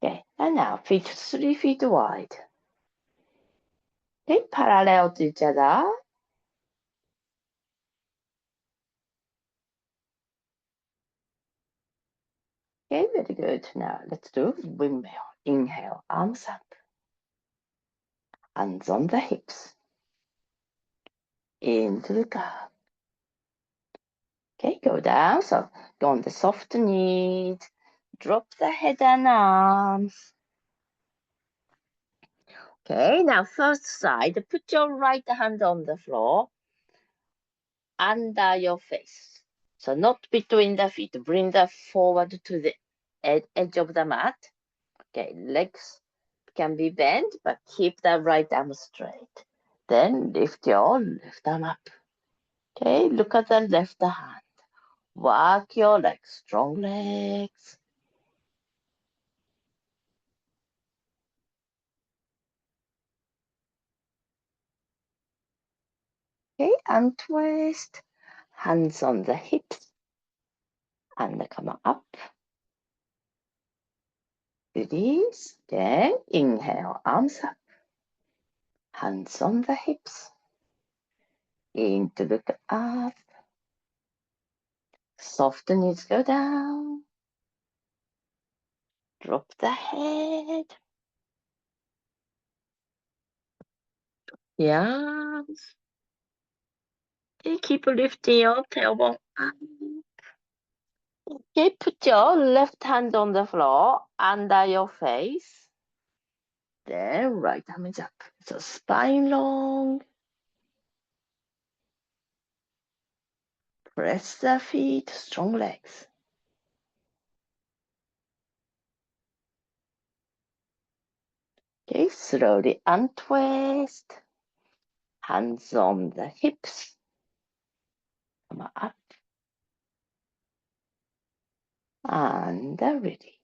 Okay, and now feet 3 feet wide. Okay, parallel to each other. Okay, very good. Now let's do windmill. Inhale, arms up. Hands on the hips. Into the curve. Okay, go down. So go on the soft knees. Drop the head and arms. Okay, now first side. Put your right hand on the floor. Under your face. So not between the feet. Bring the forward to the edge of the mat. Okay, legs can be bent, but keep the right arm straight. Then lift your left arm up. Okay, look at the left hand. Work your legs, strong legs. Okay, and twist. Hands on the hips. And come up. Release. Then inhale, arms up. Hands on the hips. In to look up. Soft knees go down. Drop the head. Yeah. Okay, keep lifting your tailbone up. Okay, put your left hand on the floor under your face. Then right arm is up. So spine long. Press the feet, strong legs. Okay, slowly untwist. Hands on the hips. Come up. And ready.